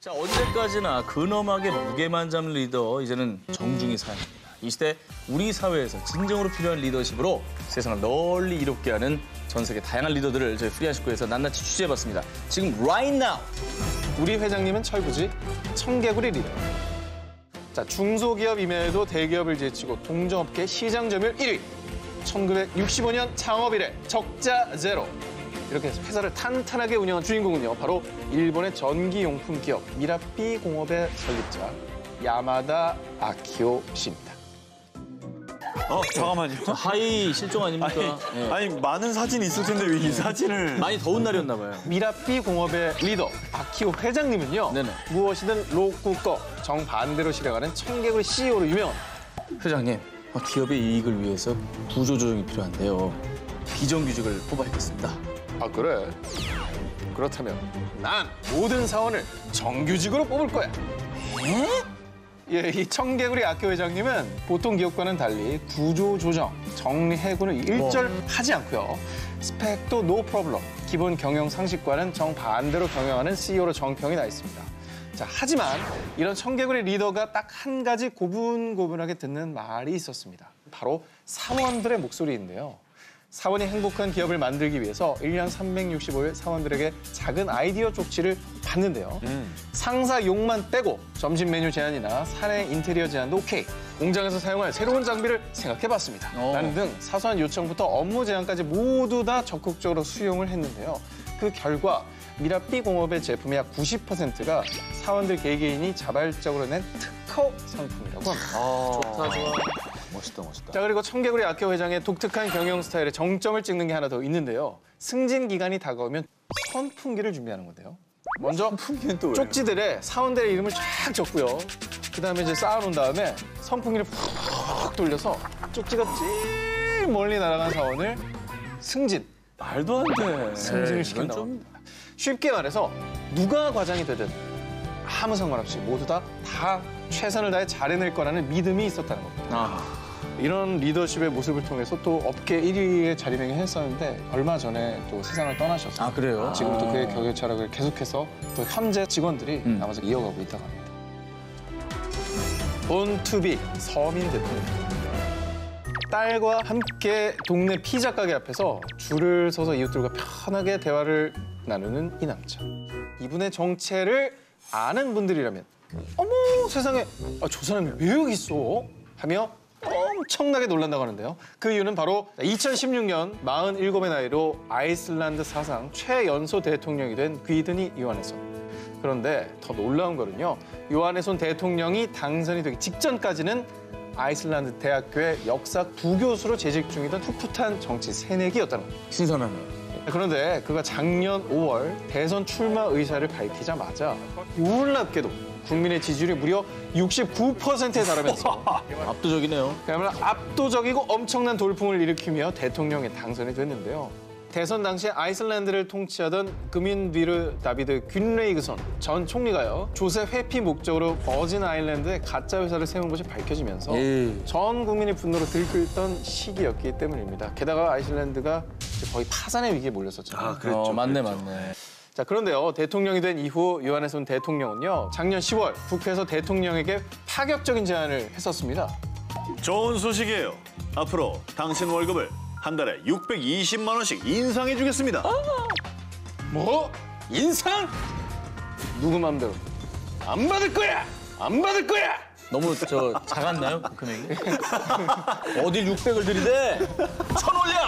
자, 언제까지나 근엄하게 무게만 잡는 리더, 이제는 정중히 사야 합니다. 이 시대 우리 사회에서 진정으로 필요한 리더십으로 세상을 널리 이롭게 하는 전 세계 다양한 리더들을 저희 프리한 식구에서 낱낱이 취재해봤습니다. 지금 right now! 우리 회장님은 철부지, 청개구리 리더. 자, 중소기업 이외에도 대기업을 제치고 동종업계 시장 점유율 1위. 1965년 창업 이래 적자 제로. 이렇게 해서 회사를 탄탄하게 운영한 주인공은요, 바로 일본의 전기용품 기업 미라삐 공업의 설립자 야마다 아키오 씨입니다. 잠깐만요. 하이 실종 아닙니까? 예. 아니, 많은 사진이 있을 텐데 왜 이 사진을... 많이 더운 날이었나 봐요. 미라삐 공업의 리더 아키오 회장님은요, 네네. 무엇이든 로쿠꺼 정반대로 실행하는 청개구리 CEO로 유명합니다. 회장님, 기업의 이익을 위해서 구조조정이 필요한데요. 비정규직을 뽑아야겠습니다. 아, 그래? 그렇다면 난 모든 사원을 정규직으로 뽑을 거야. 예, 이 청개구리 아키오 회장님은 보통 기업과는 달리 구조조정, 정리해고를 일절하지 않고요. 스펙도 노 프로블럼, 기본 경영 상식과는 정반대로 경영하는 CEO로 정평이 나 있습니다. 자, 하지만 이런 청개구리 리더가 딱 한 가지 고분고분하게 듣는 말이 있었습니다. 바로 사원들의 목소리인데요. 사원이 행복한 기업을 만들기 위해서 1년 365일 사원들에게 작은 아이디어 쪽지를 받는데요. 상사 욕만 빼고 점심 메뉴 제안이나 사내 인테리어 제안도 오케이. 공장에서 사용할 새로운 장비를 생각해봤습니다. 라는 등 사소한 요청부터 업무 제안까지 모두 다 적극적으로 수용을 했는데요. 그 결과 미라삐 공업의 제품의 약 90%가 사원들 개개인이 자발적으로 낸 특허 상품이라고 합니다. 좋다, 좋아. 멋있다, 멋있다. 자, 그리고 청개구리 아키오 회장의 독특한 경영 스타일에 정점을 찍는 게 하나 더 있는데요. 승진 기간이 다가오면 선풍기를 준비하는 건데요. 먼저 선풍기는 또 왜요? 쪽지들에 사원들의 이름을 쫙 적고요. 그다음에 이제 쌓아놓은 다음에 선풍기를 푹 돌려서 쪽지가 제일 멀리 날아간 사원을 승진. 말도 안 돼. 승진을 시킨다. 쉽게 말해서 누가 과장이 되든 아무 상관없이 모두 다 최선을 다해 잘해낼 거라는 믿음이 있었다는 겁니다. 이런 리더십의 모습을 통해서 또 업계 1위에 자리매김했었는데 얼마 전에 또 세상을 떠나셨어요. 아, 그래요? 지금 또 그의 경영 철학을 계속해서 또 현재 직원들이 남아서 이어가고 있다고 합니다. 본투비 서민 대통령. 딸과 함께 동네 피자 가게 앞에서 줄을 서서 이웃들과 편하게 대화를 나누는 이 남자. 이분의 정체를 아는 분들이라면 어머 세상에, 저 사람이 왜 여기 있어? 하며 엄청나게 놀란다고 하는데요. 그 이유는 바로 2016년 47의 나이로 아이슬란드 사상 최연소 대통령이 된 귀드니 요하네손. 그런데 더 놀라운 거는요, 요하네손 대통령이 당선이 되기 직전까지는 아이슬란드 대학교의 역사 부교수로 재직 중이던 풋풋한 정치 새내기였다는 겁니다. 신선하네요. 그런데 그가 작년 5월 대선 출마 의사를 밝히자마자 놀랍게도 국민의 지지율이 무려 69%에 달하면서 압도적이네요. 그야말로 압도적이고 엄청난 돌풍을 일으키며 대통령에 당선이 됐는데요. 대선 당시 아이슬란드를 통치하던 그민비르 다비드 균레이그손 전 총리가요, 조세 회피 목적으로 버진 아일랜드에 가짜 회사를 세운 것이 밝혀지면서 전 국민이 분노로 들끓던 시기였기 때문입니다. 게다가 아이슬란드가 거의 파산의 위기에 몰렸었잖아요. 아, 그랬죠. 맞네, 그랬죠. 맞네. 자, 그런데요, 대통령이 된 이후 요하네손 대통령은요, 작년 10월 국회에서 대통령에게 파격적인 제안을 했었습니다. 좋은 소식이에요. 앞으로 당신 월급을 한 달에 620만 원씩 인상해 주겠습니다. 뭐? 인상? 누구 맘대로? 안 받을 거야! 안 받을 거야! 너무 작았나요, 금액이? 어딜 600을 들이대? 1000 올려!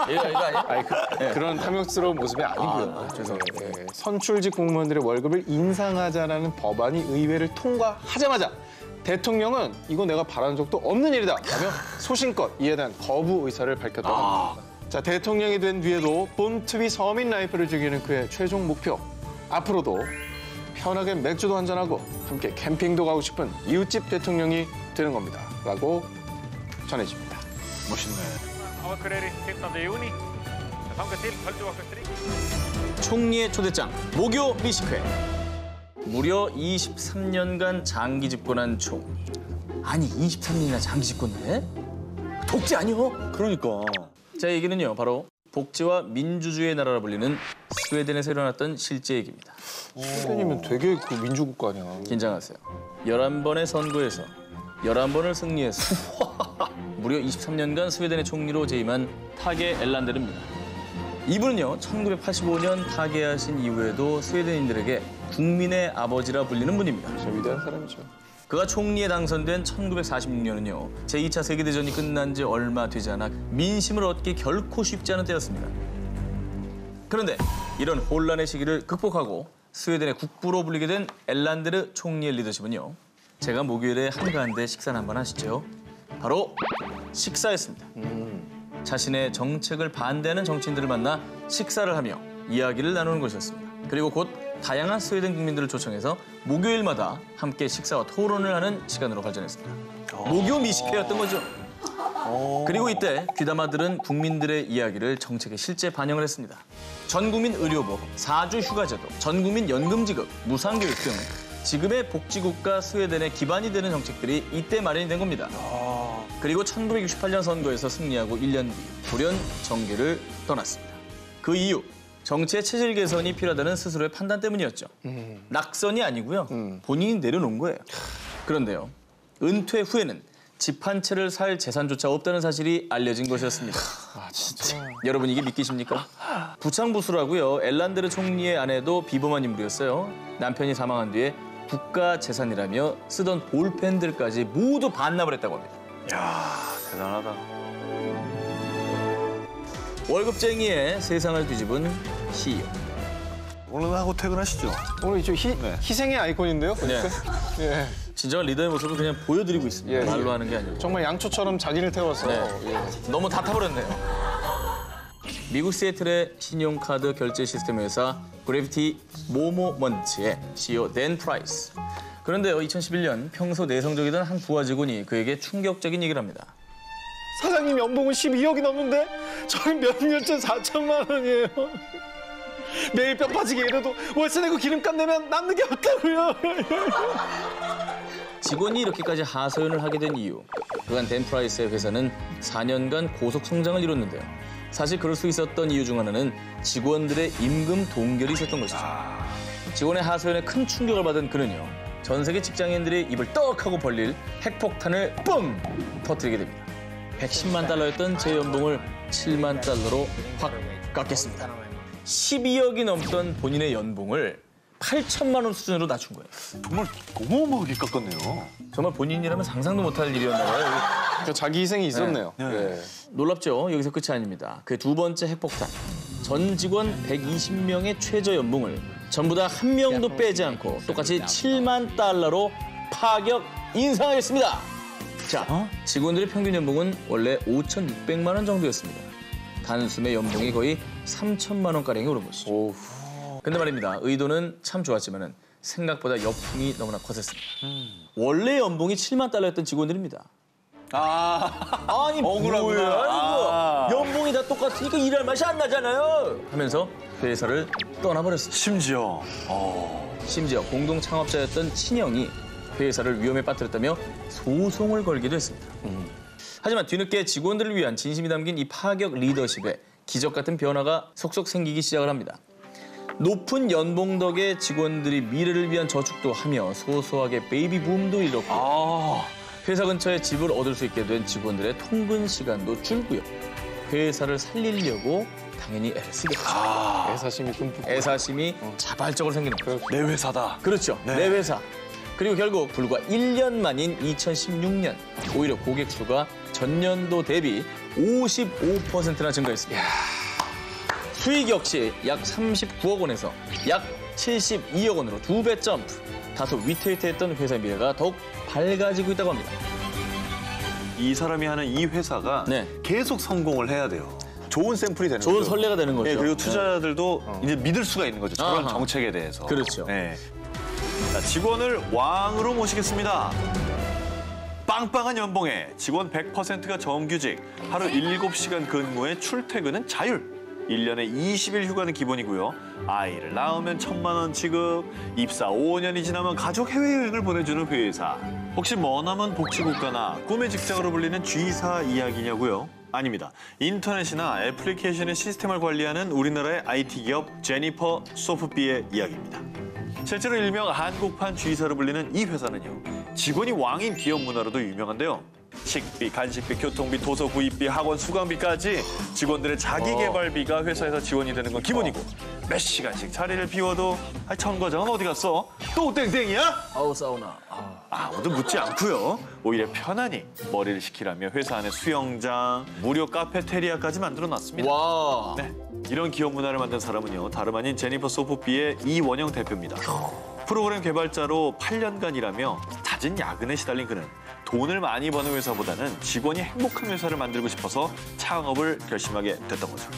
이거 아니야? 아니, 그런 탐욕스러운 모습이 아니고요. 죄송합니다. 선출직 공무원들의 월급을 인상하자라는 법안이 의회를 통과하자마자 대통령은 이거 내가 바라는 적도 없는 일이다 하며 소신껏 이에 대한 거부 의사를 밝혔다고 합니다. 자, 대통령이 된 뒤에도 본투비 서민 라이프를 즐기는 그의 최종 목표. 앞으로도 편하게 맥주도 한잔하고 함께 캠핑도 가고 싶은 이웃집 대통령이 되는 겁니다. 라고 전해집니다. 멋있네. Akureyri 15. júní. Þangað til höldum við okkar strik. 총리의 초대장, 모교 미식회. 무려 23년간 장기 집권한 총리. 아니, 23년이나 장기 집권을 해? 독재 아니요? 그러니까. 자, 얘기는요, 바로 복지와 민주주의의 나라라 불리는 스웨덴에서 일어났던 실제 얘기입니다. 스웨덴이면 되게 그 민주국가 아니야. 긴장하세요. 11번의 선거에서 11번을 승리해서 무려 23년간 스웨덴의 총리로 재임한 타게 엘란데르입니다. 이분은요, 1985년 타계하신 이후에도 스웨덴인들에게 국민의 아버지라 불리는 분입니다. 진짜 위대한 사람이죠. 그가 총리에 당선된 1946년은요, 제2차 세계대전이 끝난 지 얼마 되지 않아 민심을 얻기 결코 쉽지 않은 때였습니다. 그런데 이런 혼란의 시기를 극복하고 스웨덴의 국부로 불리게 된 엘란데르 총리의 리더십은요, 제가 목요일에 한가한데 식사를 한번 하시죠. 바로 식사였습니다. 자신의 정책을 반대하는 정치인들을 만나 식사를 하며 이야기를 나누는 것이었습니다. 그리고 곧 다양한 스웨덴 국민들을 초청해서 목요일마다 함께 식사와 토론을 하는 시간으로 발전했습니다. 목요 미식회였던 거죠. 그리고 이때 귀담아 들은 국민들의 이야기를 정책에 실제 반영을 했습니다. 전국민 의료보험, 4주 휴가제도, 전국민 연금지급, 무상교육 등 지금의 복지국가 스웨덴의 기반이 되는 정책들이 이때 마련이 된 겁니다. 그리고 1968년 선거에서 승리하고 1년 뒤 돌연 정계를 떠났습니다. 그 이유, 정치의 체질 개선이 필요하다는 스스로의 판단 때문이었죠. 낙선이 아니고요. 본인이 내려놓은 거예요. 그런데요, 은퇴 후에는 집 한 채를 살 재산조차 없다는 사실이 알려진 것이었습니다. 아 진짜. 여러분 이게 믿기십니까? 부창부수라고요. 엘란데르 총리의 아내도 비범한 인물이었어요. 남편이 사망한 뒤에 국가 재산이라며 쓰던 볼펜들까지 모두 반납을 했다고 합니다. 야, 대단하다. 월급쟁이의 세상을 뒤집은 CEO. 오늘 하고 퇴근하시죠. 오늘 좀 희생의 아이콘인데요. 네. 예. 진정한 리더의 모습을 그냥 보여드리고 있습니다. 예, 말로 예. 하는 게 아니고. 정말 양초처럼 자기를 태워서. 네. 예. 너무 다 타버렸네요. 미국 시애틀의 신용카드 결제 시스템 회사 그래비티 모모먼트의 CEO 댄 프라이스. 그런데요, 2011년 평소 내성적이던 한 부하 직원이 그에게 충격적인 얘기를 합니다. 사장님 연봉은 12억이 넘는데 저는 몇 년째 4천만 원이에요. 매일 뼈 빠지게 일해도 월세 내고 기름값 내면 남는 게 없다고요. 직원이 이렇게까지 하소연을 하게 된 이유. 그간 댄 프라이스의 회사는 4년간 고속 성장을 이뤘는데요. 사실 그럴 수 있었던 이유 중 하나는 직원들의 임금 동결이 있었던 것이죠. 직원의 하소연에 큰 충격을 받은 그는요, 전 세계 직장인들의 입을 떡 하고 벌릴 핵폭탄을 뿜! 터뜨리게 됩니다. 110만 달러였던 제 연봉을 7만 달러로 확 깎겠습니다. 12억이 넘던 본인의 연봉을 8천만 원 수준으로 낮춘 거예요. 정말 어마어마하게 깎았네요. 정말 본인이라면 상상도 못할 일이었나 봐요. 자기 희생이 있었네요. 네. 예. 놀랍죠? 여기서 끝이 아닙니다. 그 두 번째 핵폭탄. 전 직원 120명의 최저 연봉을 전부 다 한 명도 빼지 않고 똑같이 7만 달러로 파격 인상하겠습니다. 자, 직원들의 평균 연봉은 원래 5,600만 원 정도였습니다. 단숨에 연봉이 거의 3천만 원가량이 오른 것이죠. 오우. 근데 말입니다. 의도는 참 좋았지만 생각보다 역풍이 너무나 거셌습니다. 원래 연봉이 7만 달러였던 직원들입니다. 아니 억울하구나. 뭐야 이거. 연봉이 다 똑같으니까 일할 맛이 안 나잖아요. 하면서 회사를 떠나버렸습니다. 심지어 공동 창업자였던 친형이 회사를 위험에 빠뜨렸다며 소송을 걸기도 했습니다. 하지만 뒤늦게 직원들을 위한 진심이 담긴 이 파격 리더십에 기적 같은 변화가 속속 생기기 시작을 합니다. 높은 연봉 덕에 직원들이 미래를 위한 저축도 하며 소소하게 베이비 붐도 일었고 회사 근처에 집을 얻을 수 있게 된 직원들의 통근 시간도 줄고요. 회사를 살리려고 당연히 애를 쓰겠죠. 애사심이 듬뿍. 애사심이 자발적으로 생기는 거죠. 내 회사다. 그렇죠. 내 회사. 그리고 결국 불과 1년 만인 2016년 오히려 고객 수가 전년도 대비 55%나 증가했습니다. 수익 역시 약 39억 원에서 약 72억 원으로 2배 점프. 다소 위태위태했던 회사 미래가 더욱 밝아지고 있다고 합니다. 이 사람이 하는 이 회사가 네. 계속 성공을 해야 돼요. 좋은 샘플이 되는 좋은 거죠. 선례가 되는 거죠. 네, 그리고 투자자들도 이제 믿을 수가 있는 거죠. 저런 아하. 정책에 대해서. 그렇죠. 네. 자, 직원을 왕으로 모시겠습니다. 빵빵한 연봉에 직원 100%가 정규직, 하루 7시간 근무에 출퇴근은 자율. 1년에 20일 휴가는 기본이고요. 아이를 낳으면 1,000만 원 지급, 입사 5년이 지나면 가족 해외여행을 보내주는 회사. 혹시 머나먼 복지국가나 꿈의 직장으로 불리는 G사 이야기냐고요? 아닙니다. 인터넷이나 애플리케이션의 시스템을 관리하는 우리나라의 IT 기업 제니퍼 소프비의 이야기입니다. 실제로 일명 한국판 G사로 불리는 이 회사는요. 직원이 왕인 기업 문화로도 유명한데요. 식비, 간식비, 교통비, 도서 구입비, 학원 수강비까지 직원들의 자기 개발비가 회사에서 지원이 되는 건 기본이고 몇 시간씩 자리를 비워도 천과장은 어디 갔어? 또 땡땡이야? 아우 사우나. 아무도 묻지 않고요. 오히려 편안히 머리를 식히라며 회사 안에 수영장, 무료 카페테리아까지 만들어놨습니다. 와. 네, 이런 기업 문화를 만든 사람은요. 다름 아닌 제니퍼 소프비의 이원영 대표입니다. 프로그램 개발자로 8년간 일하며 잦은 야근에 시달린 그는 돈을 많이 버는 회사보다는 직원이 행복한 회사를 만들고 싶어서 창업을 결심하게 됐던 거죠.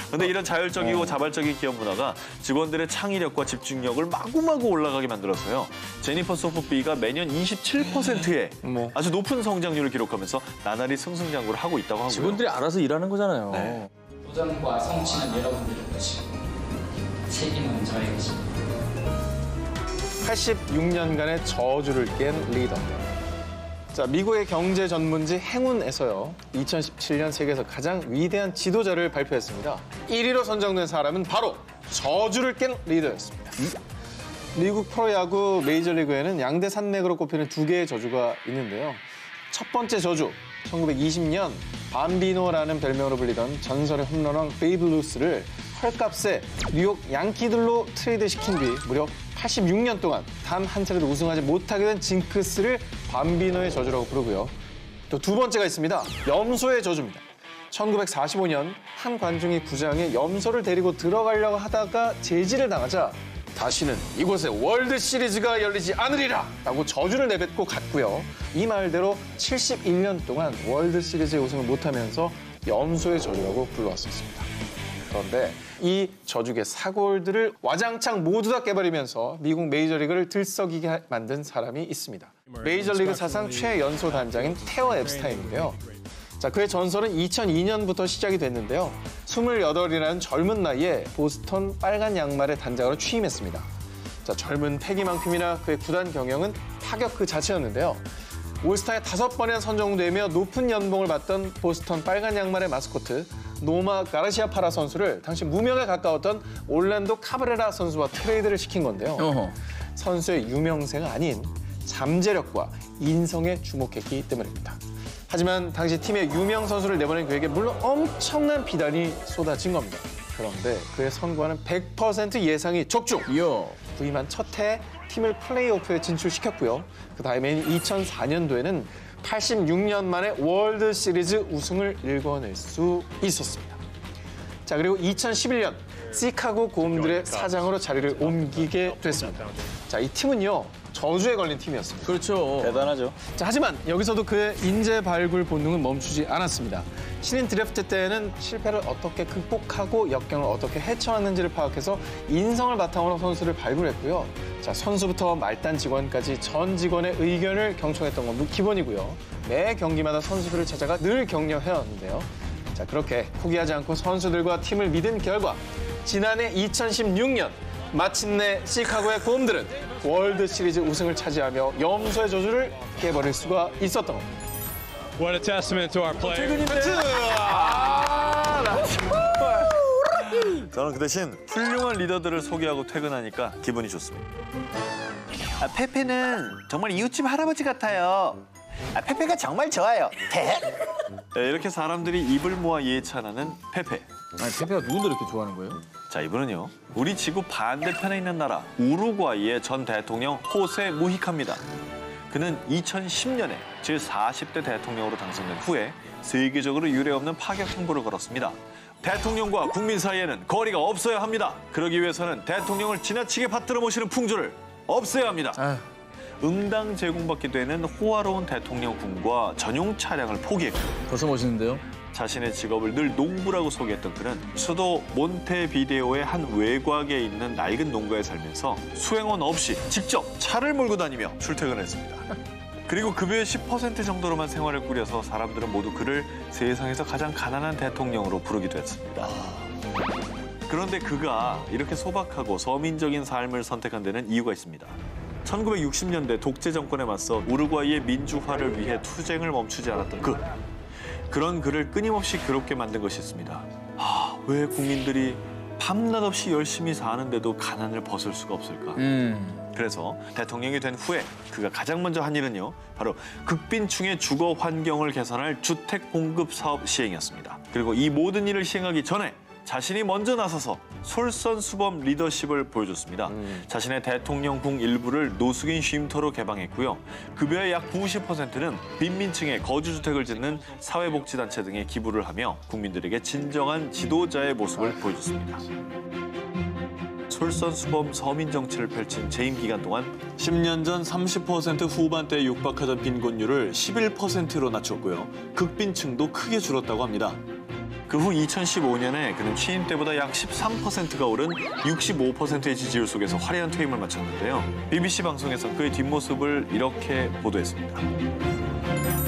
그런데 이런 자율적이고 자발적인 기업 문화가 직원들의 창의력과 집중력을 마구마구 올라가게 만들어서요. 제니퍼 소프비가 매년 27%의 아주 높은 성장률을 기록하면서 나날이 승승장구를 하고 있다고 하고요. 직원들이 알아서 일하는 거잖아요. 네. 도전과 성취는 여러분들의 것이고 책임은 저의 것입니다. 86년간의 저주를 깬 리더. 자, 미국의 경제 전문지 행운에서요. 2017년 세계에서 가장 위대한 지도자를 발표했습니다. 1위로 선정된 사람은 바로 저주를 깬 리더였습니다. 미국 프로야구 메이저리그에는 양대 산맥으로 꼽히는 두 개의 저주가 있는데요. 첫 번째 저주, 1920년 밤비노라는 별명으로 불리던 전설의 홈런왕 베이브 루스를 헐값에 뉴욕 양키들로 트레이드시킨 뒤 무려 86년 동안 단 한 차례도 우승하지 못하게 된 징크스를 밤비노의 저주라고 부르고요. 또 두 번째가 있습니다. 염소의 저주입니다. 1945년 한 관중이 구장에 염소를 데리고 들어가려고 하다가 제지를 당하자 다시는 이곳에 월드 시리즈가 열리지 않으리라 라고 저주를 내뱉고 갔고요. 이 말대로 71년 동안 월드 시리즈에 우승을 못하면서 염소의 저주라고 불러왔었습니다. 그런데 이 저주의 사골들을 와장창 모두 다 깨버리면서 미국 메이저리그를 들썩이게 만든 사람이 있습니다. 메이저리그 사상 최연소 단장인 테어 앱스타인인데요. 자, 그의 전설은 2002년부터 시작이 됐는데요. 28이라는 젊은 나이에 보스턴 빨간 양말의 단장으로 취임했습니다. 자, 젊은 패기만큼이나 그의 구단 경영은 파격 그 자체였는데요. 올스타에 5번이나 선정되며 높은 연봉을 받던 보스턴 빨간 양말의 마스코트 노마 가르시아파라 선수를 당시 무명에 가까웠던 올란도 카브레라 선수와 트레이드를 시킨 건데요. 선수의 유명세가 아닌 잠재력과 인성에 주목했기 때문입니다. 하지만 당시 팀의 유명 선수를 내보낸 그에게 물론 엄청난 비단이 쏟아진 겁니다. 그런데 그의 선과는 100% 예상이 적중! 부임한 첫 해 팀을 플레이오프에 진출시켰고요. 그 다음에는 2004년도에는 86년 만에 월드 시리즈 우승을 일궈낼 수 있었습니다. 자, 그리고 2011년 시카고 고음들의 사장으로 자리를 옮기게 됐습니다. 자, 이 팀은요. 저주에 걸린 팀이었습니다. 그렇죠. 대단하죠. 자, 하지만 여기서도 그의 인재 발굴 본능은 멈추지 않았습니다. 신인 드래프트 때에는 실패를 어떻게 극복하고 역경을 어떻게 헤쳐왔는지를 파악해서 인성을 바탕으로 선수를 발굴했고요. 자, 선수부터 말단 직원까지 전 직원의 의견을 경청했던 건 기본이고요. 매 경기마다 선수들을 찾아가 늘 격려해왔는데요. 자, 그렇게 포기하지 않고 선수들과 팀을 믿은 결과 지난해 2016년 마침내 시카고의 곰들은 월드 시리즈 우승을 차지하며 염소의 저주를 깨버릴 수가 있었던 겁니다. What a testament to our players. 저는 그 대신 훌륭한 리더들을 소개하고 퇴근하니까 기분이 좋습니다. 페페는 정말 이웃집 할아버지 같아요. 페페가 정말 좋아요. 네, 이렇게 사람들이 입을 모아 예찬하는 페페. 아니, 페페가 누군데 이렇게 좋아하는 거예요? 자, 이분은요. 우리 지구 반대편에 있는 나라 우루과이의 전 대통령 호세 무히카입니다. 그는 2010년에 제40대 대통령으로 당선된 후에 세계적으로 유례없는 파격 행보를 걸었습니다. 대통령과 국민 사이에는 거리가 없어야 합니다. 그러기 위해서는 대통령을 지나치게 받들어 모시는 풍조를 없애야 합니다. 아휴. 응당 제공받게 되는 호화로운 대통령궁과 전용 차량을 포기했고 벌써 멋있는데요? 자신의 직업을 늘 농부라고 소개했던 그는 수도 몬테비데오의 한 외곽에 있는 낡은 농가에 살면서 수행원 없이 직접 차를 몰고 다니며 출퇴근을 했습니다. 그리고 급여의 10% 정도로만 생활을 꾸려서 사람들은 모두 그를 세상에서 가장 가난한 대통령으로 부르기도 했습니다. 그런데 그가 이렇게 소박하고 서민적인 삶을 선택한 데는 이유가 있습니다. 1960년대 독재 정권에 맞서 우루과이의 민주화를 위해 투쟁을 멈추지 않았던 그런 그를 끊임없이 괴롭게 만든 것이 있습니다. 왜 국민들이 밤낮 없이 열심히 사는데도 가난을 벗을 수가 없을까? 그래서 대통령이 된 후에 그가 가장 먼저 한 일은요, 바로 극빈층의 주거 환경을 개선할 주택 공급 사업 시행이었습니다. 그리고 이 모든 일을 시행하기 전에 자신이 먼저 나서서 솔선수범 리더십을 보여줬습니다. 자신의 대통령궁 일부를 노숙인 쉼터로 개방했고요. 급여의 약 90%는 빈민층에 거주주택을 짓는 사회복지단체 등에 기부를 하며 국민들에게 진정한 지도자의 모습을 보여줬습니다. 솔선수범 서민 정치를 펼친 재임 기간 동안 10년 전 30% 후반대에 육박하던 빈곤율을 11%로 낮췄고요. 극빈층도 크게 줄었다고 합니다. 그 후 2015년에 그는 취임 때보다 약 13%가 오른 65%의 지지율 속에서 화려한 퇴임을 마쳤는데요. BBC 방송에서 그의 뒷모습을 이렇게 보도했습니다.